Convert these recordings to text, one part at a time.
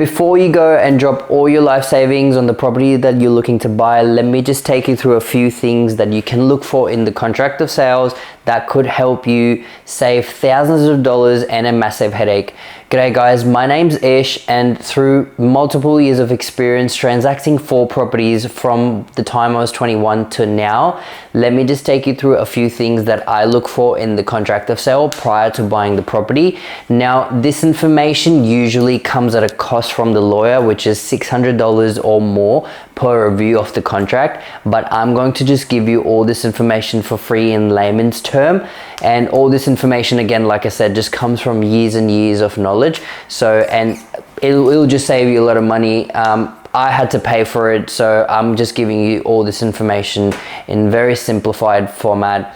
Before you go and drop all your life savings on the property that you're looking to buy, let me just take you through a few things that you can look for in the contract of sales that could help you save thousands of dollars and a massive headache. G'day guys, my name's Ish, and through multiple years of experience transacting 4 properties from the time I was 21 to now, let me just take you through a few things that I look for in the contract of sale prior to buying the property. Now, this information usually comes at a cost from the lawyer, which is $600 or more per review of the contract, but I'm going to just give you all this information for free in layman's term. And all this information, again, like I said, just comes from years and years of knowledge. So, and it'll just save you a lot of money. I had to pay for it, so I'm just giving you all this information in very simplified format,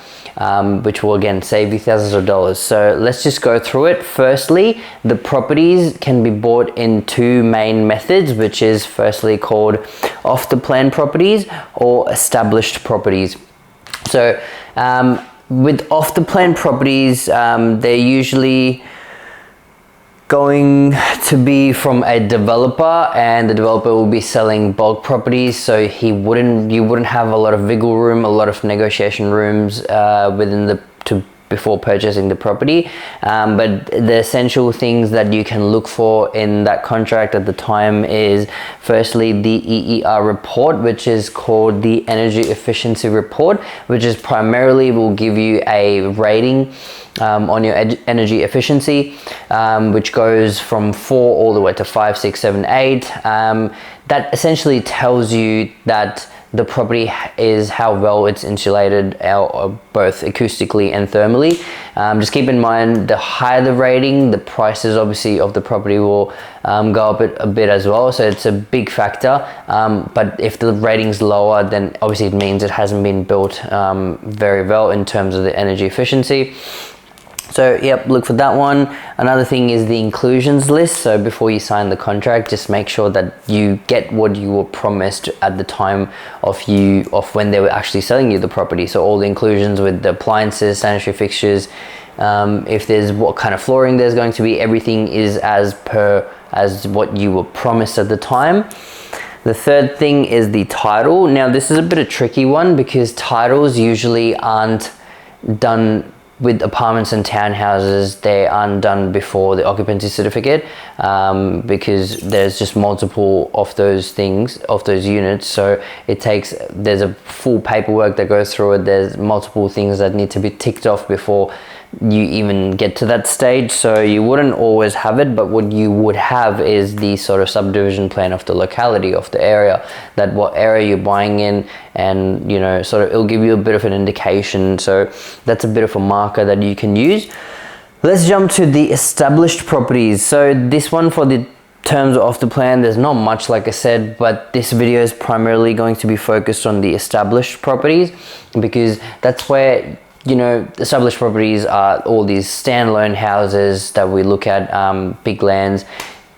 which will again save you thousands of dollars. So let's just go through it. Firstly, the properties can be bought in 2 main methods, which is firstly called off the plan properties or established properties. So with off the plan properties, they're usually going to be from a developer, and the developer will be selling bulk properties, so you wouldn't have a lot of wiggle room, a lot of negotiation rooms before purchasing the property. But the essential things that you can look for in that contract at the time is firstly the EER report, which is called the energy efficiency report, which is primarily will give you a rating on your energy efficiency, which goes from 4 all the way to 5, 6, 7, 8. That essentially tells you that the property is how well it's insulated, both acoustically and thermally. Just keep in mind, the higher the rating, the prices obviously of the property will go up a bit as well. So it's a big factor. But if the rating's lower, then obviously it means it hasn't been built very well in terms of the energy efficiency. So yep, look for that one. Another thing is the inclusions list. So before you sign the contract, just make sure that you get what you were promised at the time of when they were actually selling you the property. So all the inclusions with the appliances, sanitary fixtures, if there's what kind of flooring there's going to be, everything is as what you were promised at the time. The third thing is the title. Now this is a bit of a tricky one because titles usually aren't done with apartments and townhouses. They aren't done before the occupancy certificate, because there's just multiple of those things, of those units. So there's a full paperwork that goes through it. There's multiple things that need to be ticked off before you even get to that stage. So you wouldn't always have it, but what you would have is the sort of subdivision plan of the locality of the area, that what area you're buying in, and sort of it'll give you a bit of an indication. So that's a bit of a marker that you can use. Let's jump to the established properties. So this one, for the terms of the plan, there's not much, like I said, but this video is primarily going to be focused on the established properties, because that's where established properties are all these standalone houses that we look at, big lands.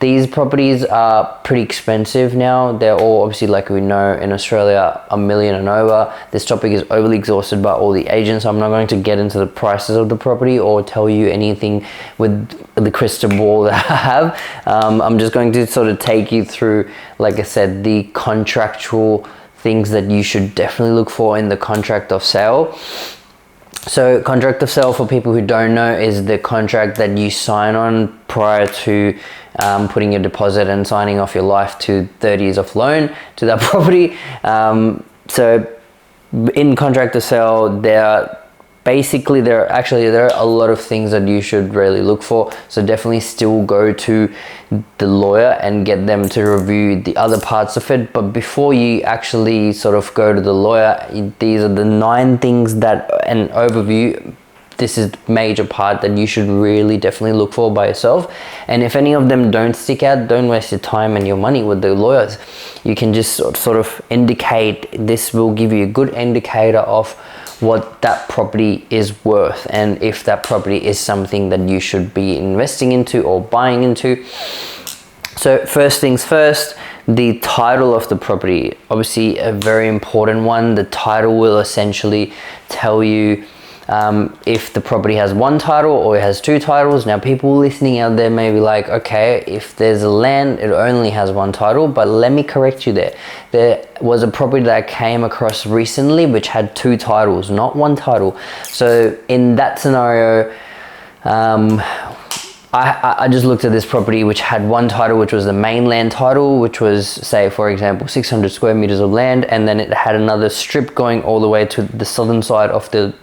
These properties are pretty expensive now. They're all obviously, like we know in Australia, $1 million and over. This topic is overly exhausted by all the agents. I'm not going to get into the prices of the property or tell you anything with the crystal ball that I have. I'm just going to sort of take you through, like I said, the contractual things that you should definitely look for in the contract of sale. So contract of sale, for people who don't know, is the contract that you sign on prior to putting your deposit and signing off your life to 30 years of loan to that property. So in contract of sale, there are a lot of things that you should really look for. So definitely still go to the lawyer and get them to review the other parts of it. But before you actually sort of go to the lawyer, these are the 9 things that an overview. This is the major part that you should really definitely look for by yourself. And if any of them don't stick out, don't waste your time and your money with the lawyers. You can just sort of indicate. This will give you a good indicator of what that property is worth, and if that property is something that you should be investing into or buying into. So first things first, the title of the property, obviously a very important one. The title will essentially tell you if the property has one title or it has two titles. Now, people listening out there may be like, okay, if there's a land, it only has one title, but let me correct you there. There was a property that I came across recently which had two titles, not one title. So in that scenario, I just looked at this property which had one title, which was the mainland title, which was, say, for example, 600 square meters of land, and then it had another strip going all the way to the southern side of the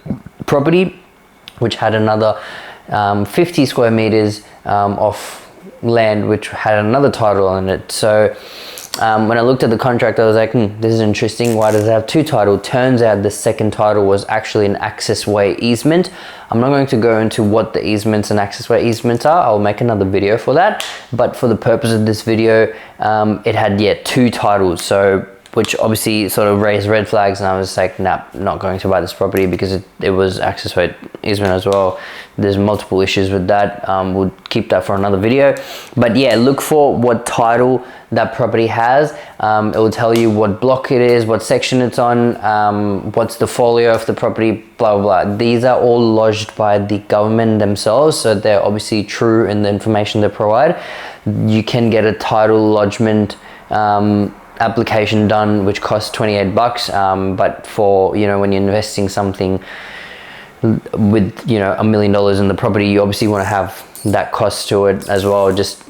property, which had another 50 square meters of land, which had another title on it. So when I looked at the contract, I was like, this is interesting. Why does it have two titles? Turns out the second title was actually an access way easement. I'm not going to go into what the easements and access way easements are. I'll make another video for that. But for the purpose of this video, it had, two titles. So, which obviously sort of raised red flags, and I was like, nah, not going to buy this property because it was access way easement as well. There's multiple issues with that. We'll keep that for another video. But yeah, look for what title that property has. It will tell you what block it is, what section it's on, what's the folio of the property, blah, blah, blah. These are all lodged by the government themselves, so they're obviously true in the information they provide. You can get a title lodgement application done, which costs 28 bucks, but for, when you're investing something with, $1 million in the property, you obviously want to have that cost to it as well. Just,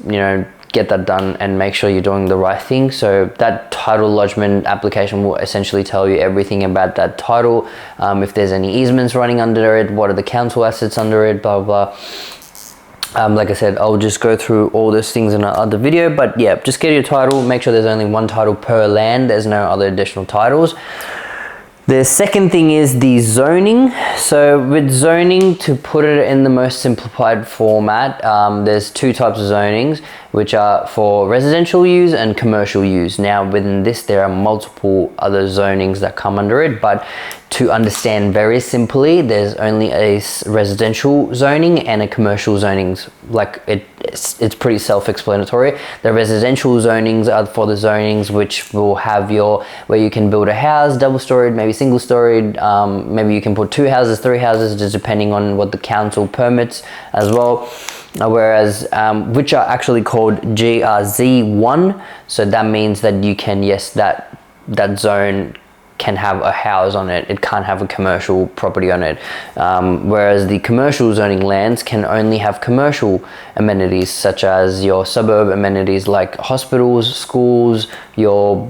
get that done and make sure you're doing the right thing. So that title lodgement application will essentially tell you everything about that title, if there's any easements running under it, what are the council assets under it, blah, blah, blah. Like I said, I'll just go through all those things in another video, but yeah, just get your title, make sure there's only one title per land, there's no other additional titles. The second thing is the zoning. So with zoning, to put it in the most simplified format, there's two types of zonings, which are for residential use and commercial use. Now within this, there are multiple other zonings that come under it, but to understand very simply, there's only a residential zoning and a commercial zoning. Like it's pretty self-explanatory. The residential zonings are for the zonings which will have where you can build a house, double-storied, maybe single-storied, maybe you can put two houses, three houses, just depending on what the council permits as well. Whereas which are actually called GRZ1, so that means that you can, yes, that zone can have a house on it. It can't have a commercial property on it. Whereas the commercial zoning lands can only have commercial amenities, such as your suburb amenities like hospitals, schools, your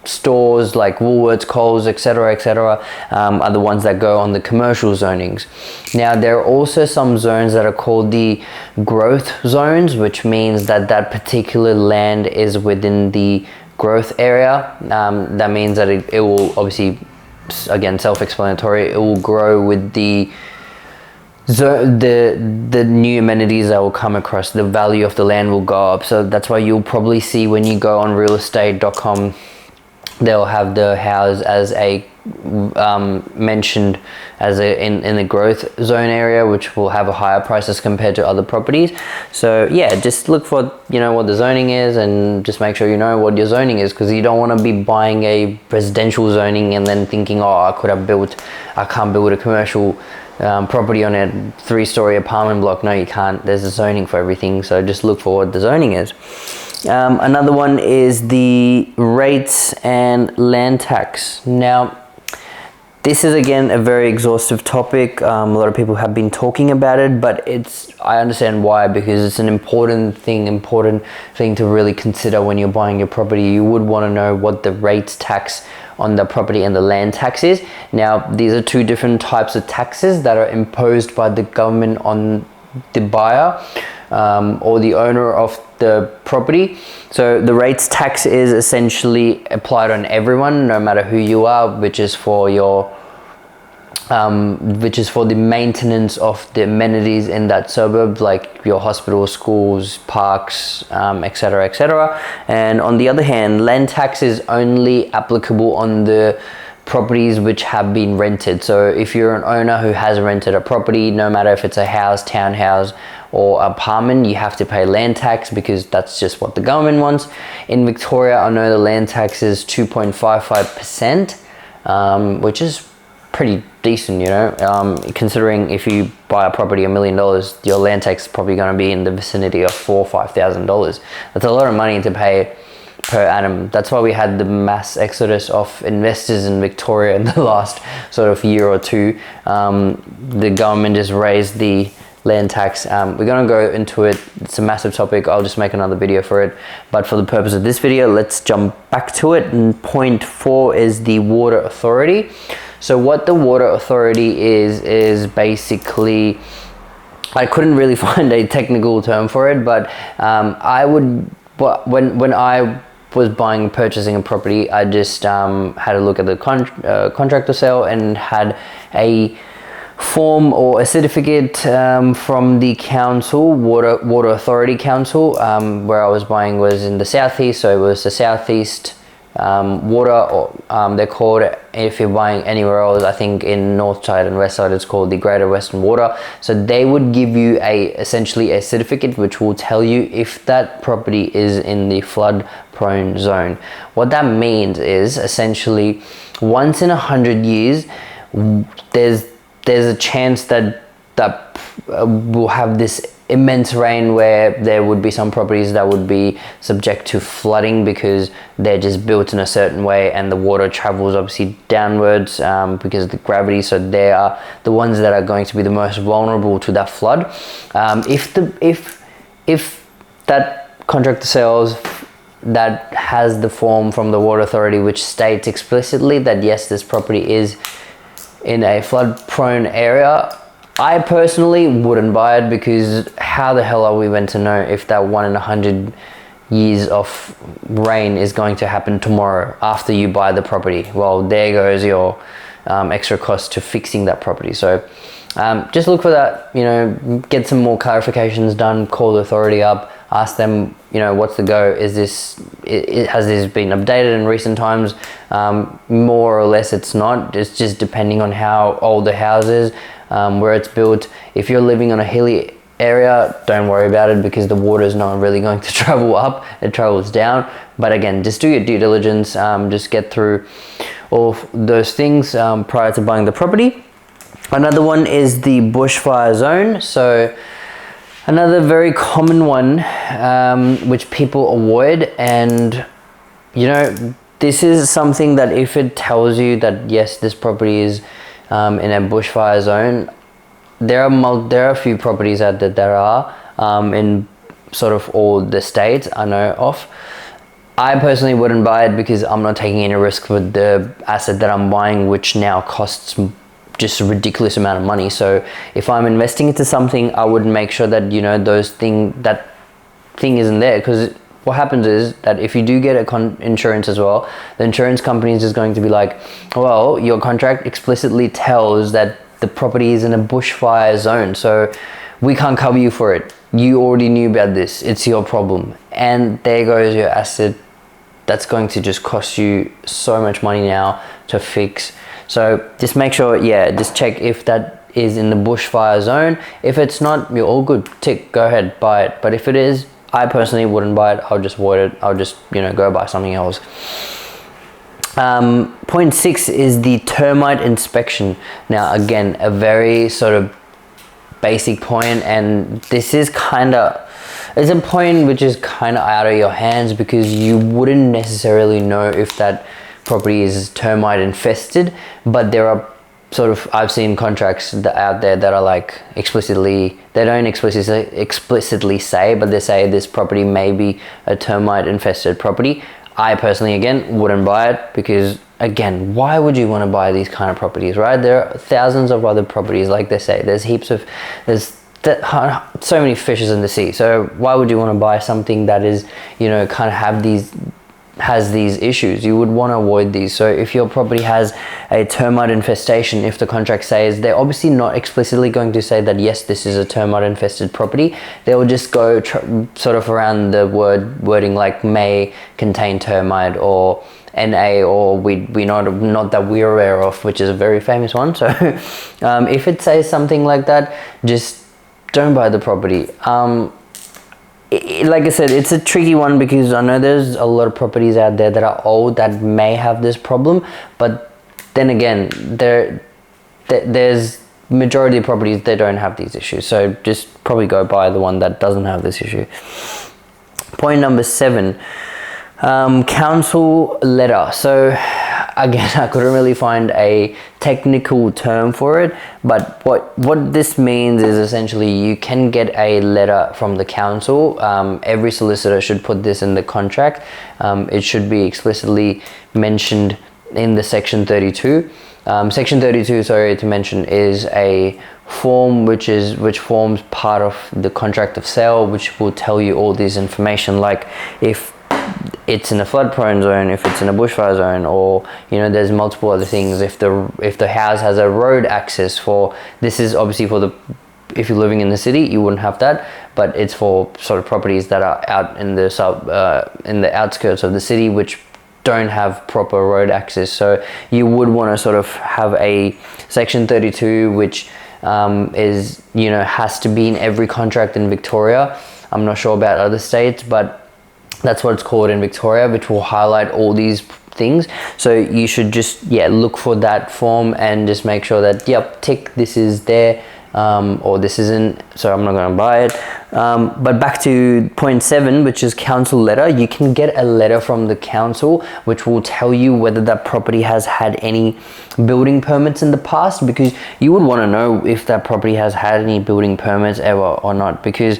stores like Woolworths, Coles, etc., are the ones that go on the commercial zonings. Now there are also some zones that are called the growth zones, which means that particular land is within the growth area. That means that it will obviously, again, self-explanatory, it will grow with the new amenities that will come across. The value of the land will go up. So that's why you'll probably see when you go on realestate.com, they'll have the house as a mentioned as in the growth zone area, which will have a higher price as compared to other properties. So yeah, just look for what the zoning is, and just make sure you know what your zoning is, because you don't want to be buying a residential zoning and then thinking, oh, I can't build a commercial property on a 3-story apartment block. No, you can't. There's a zoning for everything, so just look for what the zoning is. Another one is the rates and land tax. Now, this is again a very exhaustive topic. A lot of people have been talking about it, but I understand why, because it's an important thing to really consider when you're buying your property. You would want to know what the rates tax on the property and the land tax is. Now, these are two different types of taxes that are imposed by the government on the buyer or the owner of the property. So the rates tax is essentially applied on everyone, no matter who you are, which is for the maintenance of the amenities in that suburb, like your hospitals, schools, parks, etc. And on the other hand, land tax is only applicable on the properties which have been rented. So if you're an owner who has rented a property, no matter if it's a house, townhouse, or apartment, you have to pay land tax, because that's just what the government wants. In Victoria, I know the land tax is 2.55%, which is pretty decent, you know, considering if you buy a property $1 million, your land tax is probably going to be in the vicinity of $4,000 or $5,000. That's a lot of money to pay per annum. That's why we had the mass exodus of investors in Victoria in the last sort of year or two. The government just raised the land tax. We're going to go into it. It's a massive topic. I'll just make another video for it, but for the purpose of this video, let's jump back to it. And point 4 is the water authority. So what the water authority is basically, I couldn't really find a technical term for it, but when I was purchasing a property, I just had a look at the contract of sale and had a form or a certificate from the council, water authority council. Where I was buying was in the southeast, so it was the southeast water, or they're called. If you're buying anywhere else, I think in north side and west side, it's called the Greater Western Water. So they would give you essentially a certificate which will tell you if that property is in the flood prone zone. What that means is essentially once in 100 years, there's a chance that we'll have this immense rain where there would be some properties that would be subject to flooding because they're just built in a certain way and the water travels obviously downwards because of the gravity. So they are the ones that are going to be the most vulnerable to that flood. If that contract of sales that has the form from the water authority which states explicitly that yes, this property is in a flood prone area, I personally wouldn't buy it, because how the hell are we meant to know if that 1 in 100 years of rain is going to happen tomorrow after you buy the property? Well, there goes your extra cost to fixing that property. So just look for that, you know, get some more clarifications done, call the authority up, ask them, you know, what's the go? Has this been updated in recent times? More or less it's not. It's just depending on how old the house is, where it's built. If you're living on a hilly area, don't worry about it, because the water is not really going to travel up, it travels down. But again, just do your due diligence, just get through all those things prior to buying the property. Another one is the bushfire zone. So another very common one which people avoid, and you know, this is something that if it tells you that yes, this property is in a bushfire zone, there are a few properties out there that are in sort of all the states I know of. I personally wouldn't buy it because I'm not taking any risk with the asset that I'm buying, which now costs just a ridiculous amount of money. So if I'm investing into something, I would make sure that, you know, that thing isn't there, because what happens is that if you do get insurance as well, the insurance company is just going to be like, well, your contract explicitly tells that the property is in a bushfire zone, so we can't cover you for it. You already knew about this. It's your problem. And there goes your asset. That's going to just cost you so much money now to fix. So just make sure, yeah, just check if that is in the bushfire zone. If it's not, you're all good. Tick, go ahead, buy it. But if it is, I personally wouldn't buy it. I'll just avoid it. I'll just, you know, go buy something else. Point 6 is the termite inspection. Now, again, a very sort of basic point, and this is it's a point which is kind of out of your hands, because you wouldn't necessarily know if that property is termite infested, but there are I've seen contracts out there that are like they don't explicitly say, but they say this property may be a termite infested property. I personally, again, wouldn't buy it, because again, why would you want to buy these kind of properties, right? There are thousands of other properties, like they say, there's so many fishes in the sea. So why would you want to buy something that is, you know, kind of has these issues? You would want to avoid these. So if your property has a termite infestation, if the contract says, they're obviously not explicitly going to say that yes, this is a termite infested property. They will just go sort of around the wording like may contain termite, or NA, or we not that we're aware of, which is a very famous one. So if it says something like that, just don't buy the property. Like I said, it's a tricky one, because I know there's a lot of properties out there that are old that may have this problem, but then again, there's majority of properties, they don't have these issues. So just probably go buy the one that doesn't have this issue. Point number 7, council letter. So again, I couldn't really find a technical term for it, but what this means is essentially you can get a letter from the council. Every solicitor should put this in the contract. It should be explicitly mentioned in the section 32. Section 32, sorry to mention, is a form which forms part of the contract of sale, which will tell you all this information, like if it's in a flood prone zone, if it's in a bushfire zone, or there's multiple other things. If the house has a road access for, this is obviously for the, if you're living in the city you wouldn't have that, but it's for sort of properties that are out in the in the outskirts of the city which don't have proper road access. So you would want to sort of have a section 32 which is has to be in every contract in Victoria. I'm not sure about other states, but that's what it's called in Victoria, which will highlight all these things. So you should just look for that form and just make sure that tick, this is there, or this isn't, so I'm not going to buy it. But back to point 7, which is council letter. You can get a letter from the council which will tell you whether that property has had any building permits in the past, because you would want to know if that property has had any building permits ever or not. Because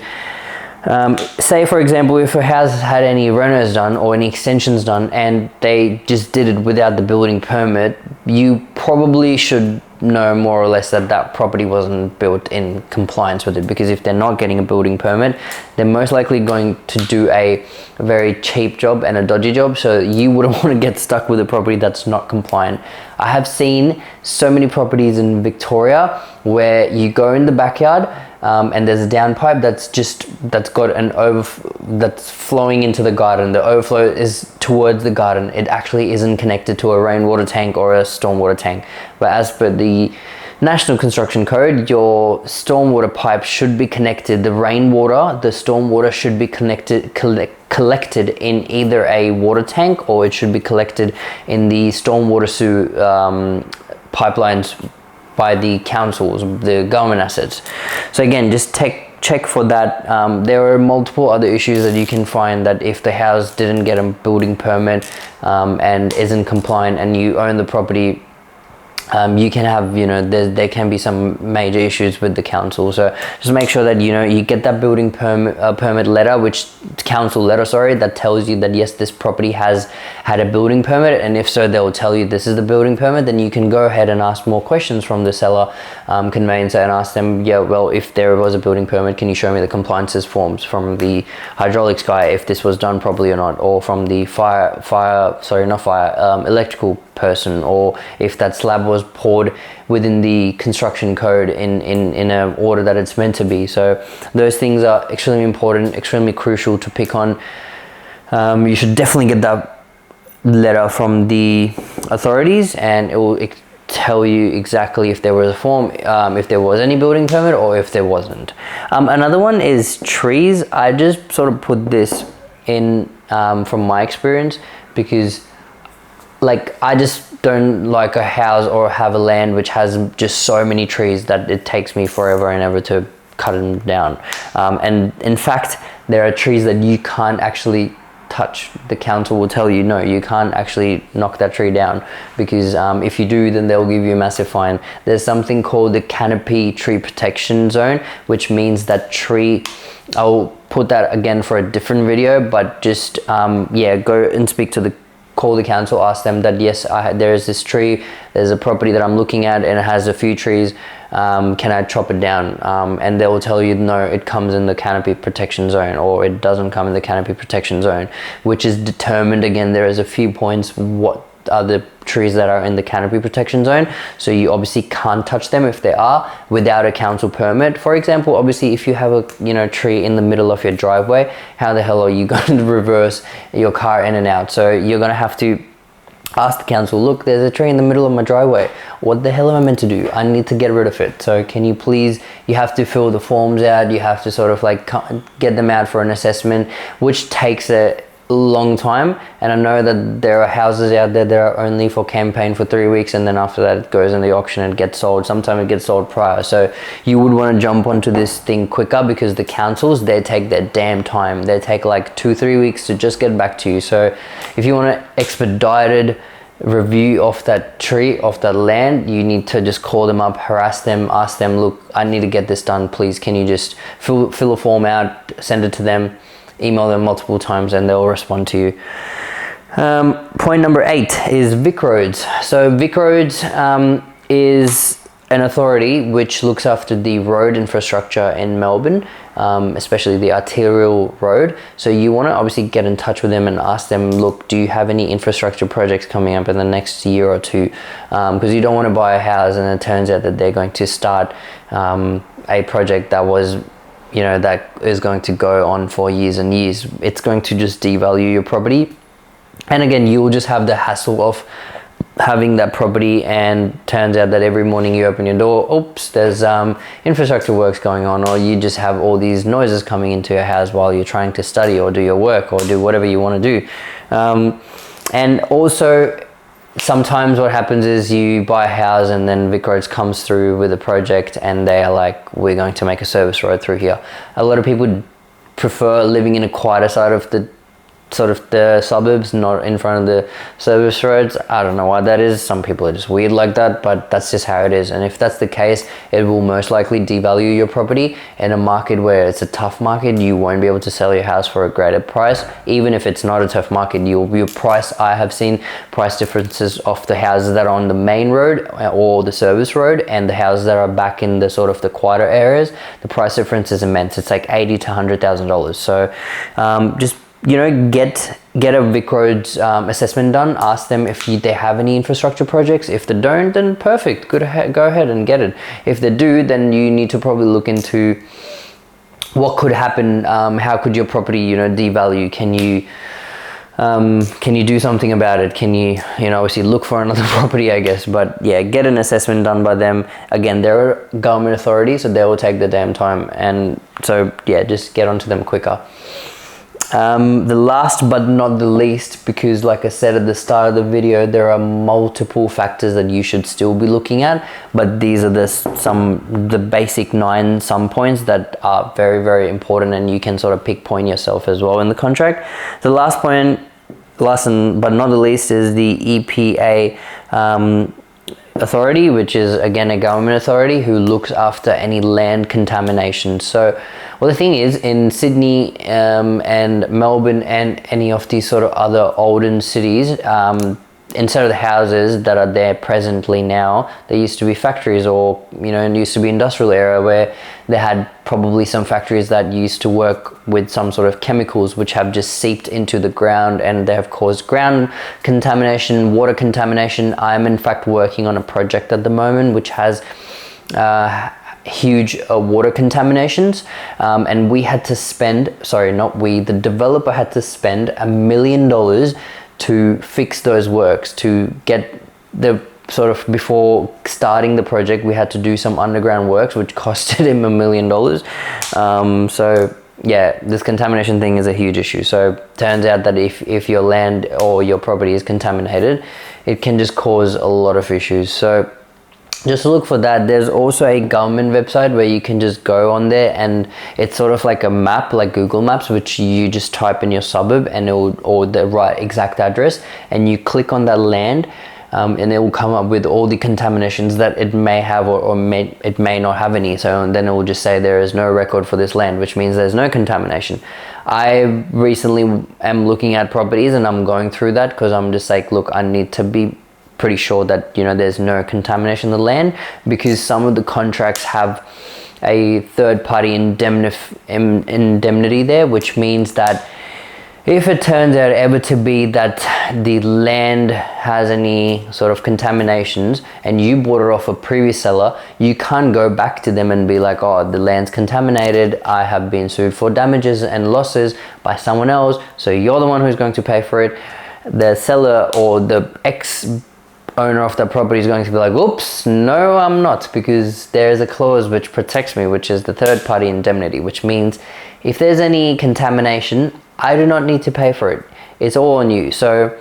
say for example, if a house has had any renos done or any extensions done and they just did it without the building permit, you probably should know more or less that that property wasn't built in compliance with it, because if they're not getting a building permit, they're most likely going to do a very cheap job and a dodgy job. So you wouldn't want to get stuck with a property that's not compliant. I have seen so many properties in Victoria where you go in the backyard and there's a downpipe that's got an that's flowing into the garden. The overflow is towards the garden. It actually isn't connected to a rainwater tank or a stormwater tank. But as per the National Construction Code, your stormwater pipe should be connected. The rainwater, the stormwater should be collected in either a water tank, or it should be collected in the stormwater pipelines by the councils, the government assets. So again, just check for that. There are multiple other issues that you can find, that if the house didn't get a building permit and isn't compliant and you own the property, you can have, there can be some major issues with the council. So just make sure that you get that building permit letter, which council letter, sorry, that tells you that yes, this property has had a building permit, and if so, they'll tell you this is the building permit. Then you can go ahead and ask more questions from the seller, conveyancer, and ask them, well, if there was a building permit, can you show me the compliances forms from the hydraulics guy, if this was done properly or not, or from the electrical person, or if that slab was poured within the construction code in an order that it's meant to be. So those things are extremely important, extremely crucial to pick on. You should definitely get that letter from the authorities, and it will tell you exactly if there was a form, if there was any building permit or if there wasn't. Another one is trees. I just sort of put this in from my experience, because I just don't like a house or have a land which has just so many trees that it takes me forever and ever to cut them down. And in fact, there are trees that you can't actually touch. The council will tell you, no, you can't actually knock that tree down, because if you do, then they'll give you a massive fine. There's something called the canopy tree protection zone, which means that tree, I'll put that again for a different video, but just go and call the council, ask them that yes, there is this tree, there's a property that I'm looking at and it has a few trees, can I chop it down? And they will tell you no, it comes in the canopy protection zone, or it doesn't come in the canopy protection zone, which is determined. Again, there is a few points what are the trees that are in the canopy protection zone, so you obviously can't touch them if they are without a council permit. For example, obviously if you have a tree in the middle of your driveway, how the hell are you going to reverse your car in and out? So you're going to have to ask the council, look, there's a tree in the middle of my driveway, what the hell am I meant to do? I need to get rid of it, so can you please, you have to fill the forms out, you have to sort of get them out for an assessment, which takes long time, and I know that there are houses out there that are only for campaign for 3 weeks, and then after that it goes in the auction and gets sold. Sometimes it gets sold prior, so you would want to jump onto this thing quicker, because the councils, they take their damn time. They take like 2-3 weeks to just get back to you. So if you want an expedited review of that tree, of that land, you need to just call them up, harass them, ask them, look, I need to get this done, please, can you just fill a form out, send it to them, email them multiple times, and they'll respond to you. Point number 8 is Vic Roads. So Vic Roads is an authority which looks after the road infrastructure in Melbourne, especially the arterial road. So you want to obviously get in touch with them and ask them, look, do you have any infrastructure projects coming up in the next year or two? Because you don't want to buy a house and it turns out that they're going to start a project that was, you know, that is going to go on for years and years. It's going to just devalue your property, and again, you'll just have the hassle of having that property, and turns out that every morning you open your door, oops, there's infrastructure works going on, or you just have all these noises coming into your house while you're trying to study or do your work or do whatever you want to do. And also, sometimes what happens is you buy a house and then Vic Roads comes through with a project and they are like, we're going to make a service road through here. A lot of people prefer living in a quieter side of the sort of the suburbs, not in front of the service roads. I don't know why that is. Some people are just weird like that, but that's just how it is. And if that's the case, it will most likely devalue your property. In a market where it's a tough market, you won't be able to sell your house for a greater price. Even if it's not a tough market, your price, I have seen price differences of the houses that are on the main road or the service road and the houses that are back in the sort of the quieter areas. The price difference is immense. It's like $80,000 to $100,000. So just, you know, get a Vic Roads assessment done. Ask them if they have any infrastructure projects. If they don't, then perfect, go ahead and get it. If they do, then you need to probably look into what could happen. How could your property, you know, devalue? Can you do something about it? Can you know, obviously look for another property, I guess. But yeah, get an assessment done by them. Again, they're a government authority, so they will take the damn time. And so yeah, just get onto them quicker. The last but not the least, because like I said at the start of the video, there are multiple factors that you should still be looking at, but these are the basic 9 points that are very, very important, and you can sort of pinpoint yourself as well in the contract. The last point, last but not the least, is the EPA authority, which is again a government authority who looks after any land contamination. So well, the thing is, in Sydney and Melbourne and any of these sort of other olden cities, instead of the houses that are there presently now, there used to be factories, or you know, it used to be industrial area where they had probably some factories that used to work with some sort of chemicals which have just seeped into the ground, and they have caused ground contamination, water contamination. I'm in fact working on a project at the moment which has huge water contaminations, and we had to spend, sorry, not we, the developer had to spend $1 million to fix those works, to get the sort of, before starting the project, we had to do some underground works which costed him $1 million. So yeah, this contamination thing is a huge issue. So turns out that if your land or your property is contaminated, it can just cause a lot of issues. So just look for that. There's also a government website where you can just go on there, and it's sort of like a map, like Google Maps, which you just type in your suburb and it will, or the right exact address, and you click on that land, and it will come up with all the contaminations that it may have, or it may not have any. So then it will just say there is no record for this land, which means there's no contamination. I recently am looking at properties and I'm going through that because I'm just like, look, I need to be pretty sure that, you know, there's no contamination in the land, because some of the contracts have a third-party indemnity there, which means that if it turns out ever to be that the land has any sort of contaminations and you bought it off a previous seller, you can't go back to them and be like, oh, the land's contaminated, I have been sued for damages and losses by someone else, so you're the one who's going to pay for it. The seller or the owner of that property is going to be like, whoops, no, I'm not, because there's a clause which protects me, which is the third-party indemnity, which means if there's any contamination, I do not need to pay for it. it's all on you. So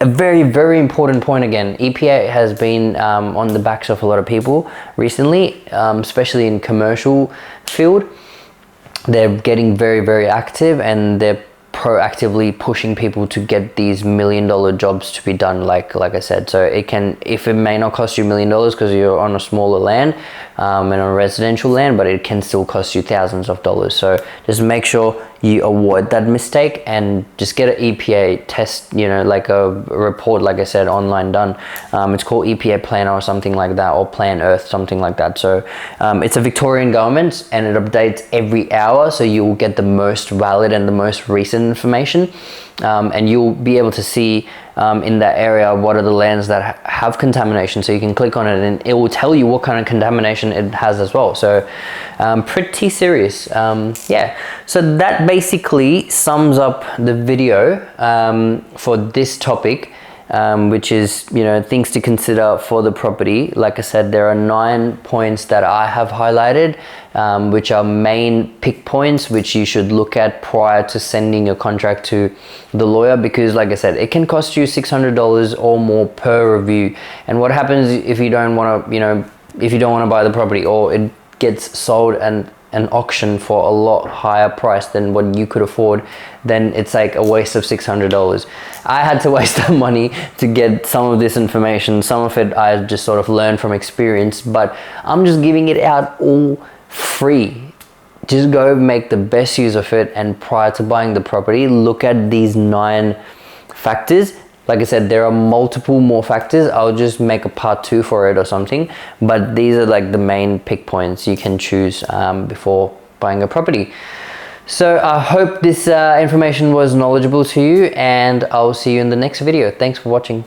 a very, very important point again, EPA has been on the backs of a lot of people recently, especially in commercial field. They're getting very, very active, and they're proactively pushing people to get these $1 million jobs to be done, like I said. So it can, if it may not cost you $1 million because you're on a smaller land and on residential land, but it can still cost you thousands of dollars. So just make sure you avoid that mistake and just get an EPA test, you know, like a report, like I said, online done. It's called EPA Planner or something like that, or Plan Earth, something like that. So it's a Victorian government, and it updates every hour, so you will get the most valid and the most recent information, and you'll be able to see in that area what are the lands that have contamination. So you can click on it and it will tell you what kind of contamination it has as well. So pretty serious. Yeah, so that basically sums up the video for this topic, which is, you know, things to consider for the property. Like I said, there are 9 points that I have highlighted, which are main pick points which you should look at prior to sending your contract to the lawyer, because like I said, it can cost you $600 or more per review. And what happens if you don't want to, you know, if you don't want to buy the property, or it gets sold and an auction for a lot higher price than what you could afford, then it's like a waste of $600. I had to waste that money to get some of this information. Some of it I just sort of learned from experience, but I'm just giving it out all free. Just go make the best use of it, and prior to buying the property, look at these 9 factors. Like I said, there are multiple more factors. I'll just make a part 2 for it or something, but these are like the main pick points you can choose before buying a property. So I hope this information was knowledgeable to you, and I'll see you in the next video. Thanks for watching.